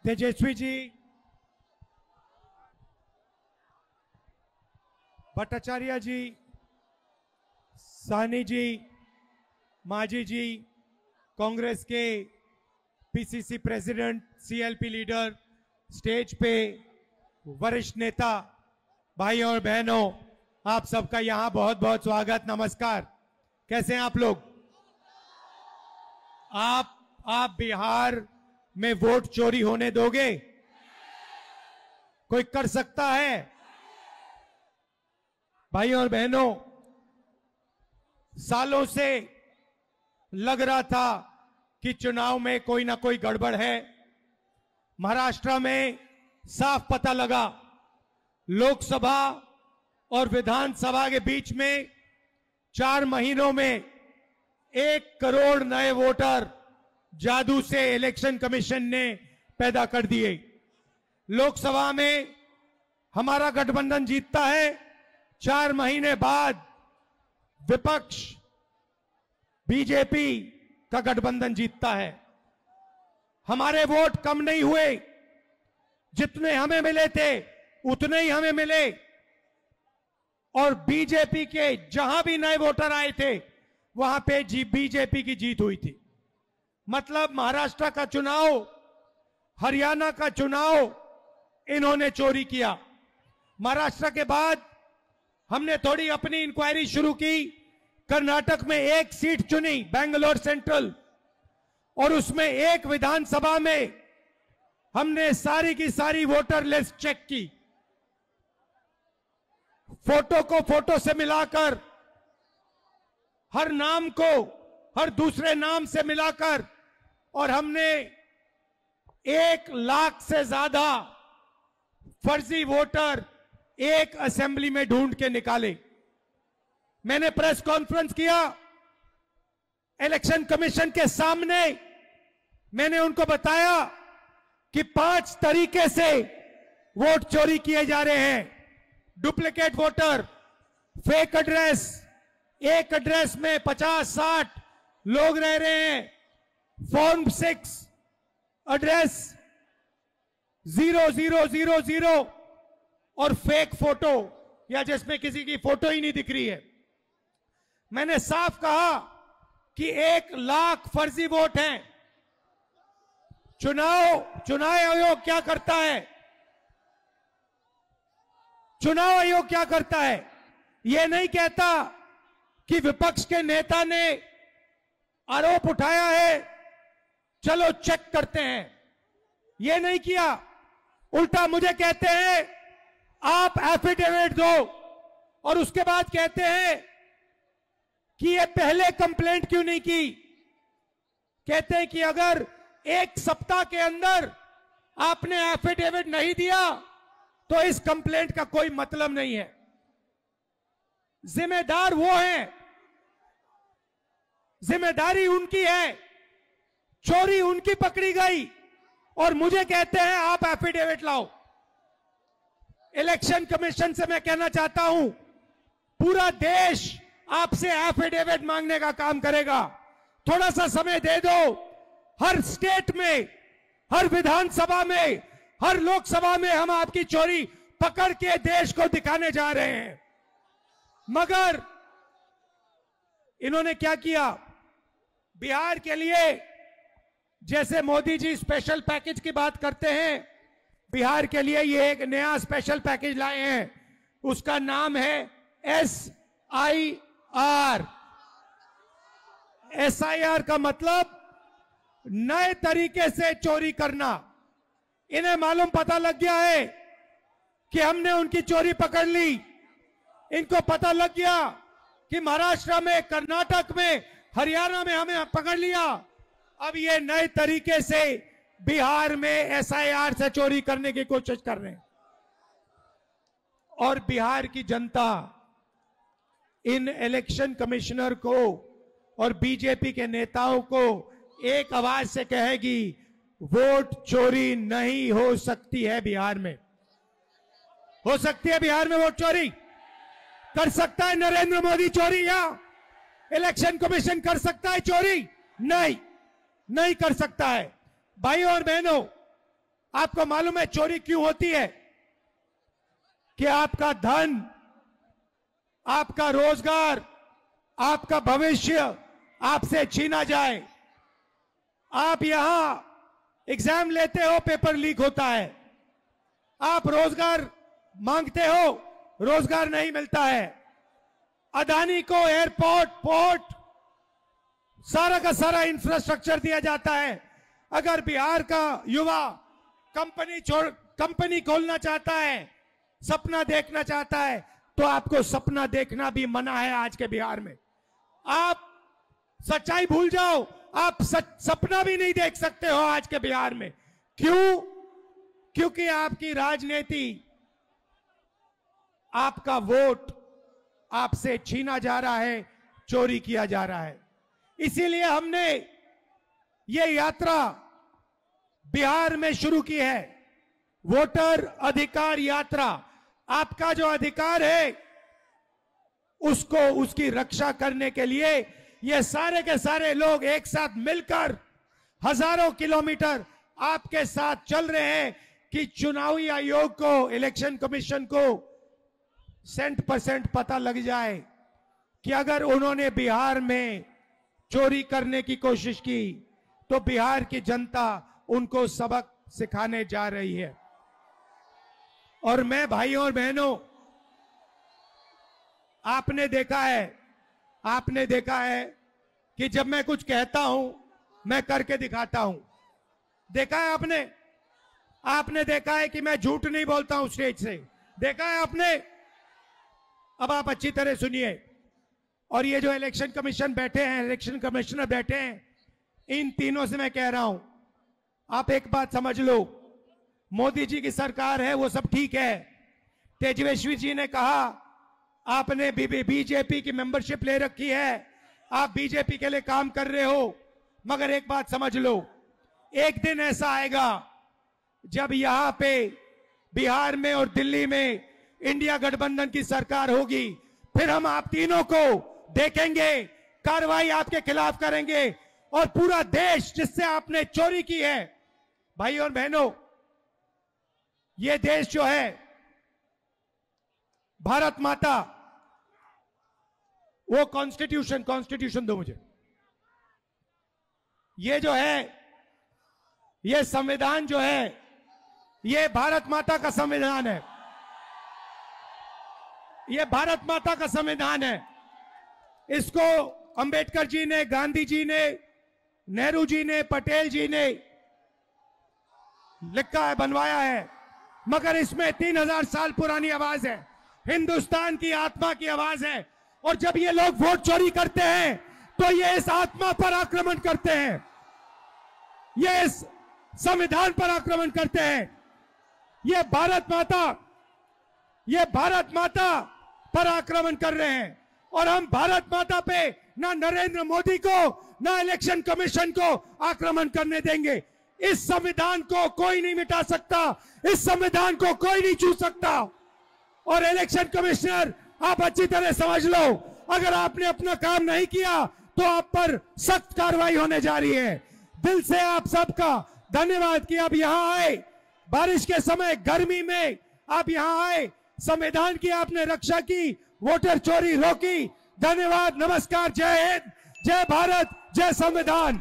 तेजस्वी जी, भट्टाचार्य जी, साहनी जी, मांझी जी, कांग्रेस के PCC president, CLP leader, stage पे वरिष्ठ नेता, भाइयों और बहनों, आप सबका यहां बहुत बहुत स्वागत, नमस्कार। कैसे हैं आप लोग? आप बिहार में वोट चोरी होने दोगे? कोई कर सकता है? भाइयों और बहनों, सालों से लग रहा था कि चुनाव में कोई ना कोई गड़बड़ है। महाराष्ट्र में साफ पता लगा, लोकसभा और विधानसभा के बीच में 4 महीनों में 1 करोड़ नए वोटर जादू से इलेक्शन कमीशन ने पैदा कर दिए। लोकसभा में हमारा गठबंधन जीतता है, 4 महीने बाद विपक्ष बीजेपी का गठबंधन जीतता है। हमारे वोट कम नहीं हुए, जितने हमें मिले थे उतने ही हमें मिले, और बीजेपी के जहां भी नए वोटर आए थे वहां पे बीजेपी की जीत हुई थी। मतलब महाराष्ट्र का चुनाव, हरियाणा का चुनाव इन्होंने चोरी किया। महाराष्ट्र के बाद हमने थोड़ी अपनी इंक्वायरी शुरू की। कर्नाटक में 1 सीट चुनी, बेंगलोर सेंट्रल, और उसमें 1 विधानसभा में हमने सारी की सारी वोटर लिस्ट चेक की, फोटो को फोटो से मिलाकर, हर नाम को हर दूसरे नाम से मिलाकर, और हमने 1 लाख से ज्यादा फर्जी वोटर एक असेंबली में ढूंढ के निकाले। मैंने प्रेस कॉन्फ्रेंस किया इलेक्शन कमीशन के सामने। मैंने उनको बताया कि 5 तरीके से वोट चोरी किए जा रहे हैं। डुप्लीकेट वोटर, फेक एड्रेस, एक एड्रेस में 50-60 लोग रह रहे हैं, फॉर्म 6 एड्रेस 0000, और फेक फोटो, या जिसमें किसी की फोटो ही नहीं दिख रही है। मैंने साफ कहा कि 1 लाख फर्जी वोट हैं। चुनाव आयोग क्या करता है? चुनाव आयोग क्या करता है? यह नहीं कहता कि विपक्ष के नेता ने आरोप उठाया है, चलो चेक करते हैं। यह नहीं किया, उल्टा मुझे कहते हैं आप एफिडेविट दो, और उसके बाद कहते हैं कि ये पहले कंप्लेंट क्यों नहीं की। कहते हैं कि अगर 1 सप्ताह के अंदर आपने एफिडेविट नहीं दिया तो इस कंप्लेंट का कोई मतलब नहीं है। जिम्मेदार वो हैं, जिम्मेदारी उनकी है, चोरी उनकी पकड़ी गई, और मुझे कहते हैं आप एफिडेविट लाओ। इलेक्शन कमीशन से मैं कहना चाहता हूं, पूरा देश आपसे एफिडेविट मांगने का काम करेगा। थोड़ा सा समय दे दो। हर स्टेट में, हर विधानसभा में, हर लोकसभा में हम आपकी चोरी पकड़ के देश को दिखाने जा रहे हैं। मगर इन्होंने क्या किया? बिहार के लिए, जैसे मोदी जी स्पेशल पैकेज की बात करते हैं, बिहार के लिए ये एक नया स्पेशल पैकेज लाए हैं। उसका नाम है SIR। SIR का मतलब नए तरीके से चोरी करना। इन्हें मालूम पता लग गया है कि हमने उनकी चोरी पकड़ ली। इनको पता लग गया कि महाराष्ट्र में, कर्नाटक में, हरियाणा में हमें पकड़ लिया। अब ये नए तरीके से बिहार में SIR से चोरी करने की कोशिश कर रहे हैं। और बिहार की जनता इन इलेक्शन कमिश्नर को और बीजेपी के नेताओं को एक आवाज से कहेगी, वोट चोरी नहीं हो सकती है बिहार में। हो सकती है बिहार में वोट चोरी? कर सकता है नरेंद्र मोदी चोरी, या इलेक्शन कमीशन कर सकता है चोरी? नहीं, नहीं कर सकता है। भाइयों और बहनों, आपको मालूम है चोरी क्यों होती है? कि आपका धन, आपका रोजगार, आपका भविष्य आपसे छीना जाए। आप यहां एग्जाम लेते हो, पेपर लीक होता है। आप रोजगार मांगते हो, रोजगार नहीं मिलता है। अदानी को एयरपोर्ट, पोर्ट, सारा का सारा इंफ्रास्ट्रक्चर दिया जाता है। अगर बिहार का युवा कंपनी खोलना चाहता है, सपना देखना चाहता है, तो आपको सपना देखना भी मना है आज के बिहार में। आप सच्चाई भूल जाओ, आप सपना भी नहीं देख सकते हो आज के बिहार में। क्यों? क्योंकि आपकी राजनीति, आपका वोट आपसे छीना जा रहा है, चोरी किया जा रहा है। इसीलिए हमने ये यात्रा बिहार में शुरू की है, वोटर अधिकार यात्रा। आपका जो अधिकार है उसको, उसकी रक्षा करने के लिए ये सारे के सारे लोग एक साथ मिलकर हजारों किलोमीटर आपके साथ चल रहे हैं कि चुनावी आयोग को, इलेक्शन कमीशन को 100% पता लग जाए कि अगर उन्होंने बिहार में चोरी करने की कोशिश की तो बिहार की जनता उनको सबक सिखाने जा रही है। और मैं भाइयों और बहनों, आपने देखा है कि जब मैं कुछ कहता हूं मैं करके दिखाता हूं। देखा है आपने देखा है कि मैं झूठ नहीं बोलता हूं स्टेज से। देखा है आपने। अब आप अच्छी तरह सुनिए। और ये जो इलेक्शन कमीशन बैठे हैं, इलेक्शन कमिश्नर बैठे हैं, इन तीनों से मैं कह रहा हूं, आप एक बात समझ लो, मोदी जी की सरकार है, वो सब ठीक है। तेजस्वी जी ने कहा आपने बीजेपी की मेंबरशिप ले रखी है, आप बीजेपी के लिए काम कर रहे हो। मगर एक बात समझ लो, एक दिन ऐसा आएगा जब यहां पे बिहार में और दिल्ली में इंडिया गठबंधन की सरकार होगी, फिर हम आप तीनों को देखेंगे, कार्रवाई आपके खिलाफ करेंगे। और पूरा देश जिससे आपने चोरी की है, भाई और बहनों, ये देश जो है, भारत माता, वो कॉन्स्टिट्यूशन दो मुझे। ये जो है, ये संविधान जो है, ये भारत माता का संविधान है। ये भारत माता का संविधान है। इसको अंबेडकर जी ने, गांधी जी ने, नेहरू जी ने, पटेल जी ने लिखा है, बनवाया है। मगर इसमें 3000 साल पुरानी आवाज है, हिंदुस्तान की आत्मा की आवाज है। और जब ये लोग वोट चोरी करते हैं तो ये इस आत्मा पर आक्रमण करते हैं, ये इस संविधान पर आक्रमण करते हैं। ये भारत माता पर आक्रमण कर रहे हैं। और हम भारत माता पे ना नरेंद्र मोदी को, ना इलेक्शन कमीशन को आक्रमण करने देंगे। इस संविधान को कोई नहीं मिटा सकता, इस संविधान को कोई नहीं छू सकता। और इलेक्शन कमिश्नर, आप अच्छी तरह समझ लो, अगर आपने अपना काम नहीं किया तो आप पर सख्त कार्रवाई होने जा रही है। दिल से आप सबका धन्यवाद कि आप यहां आए, बारिश के समय, गर्मी में आप यहां आए, संविधान की आपने रक्षा की, वोटर चोरी रोकी। धन्यवाद, नमस्कार, जय हिंद, जय भारत, जय संविधान।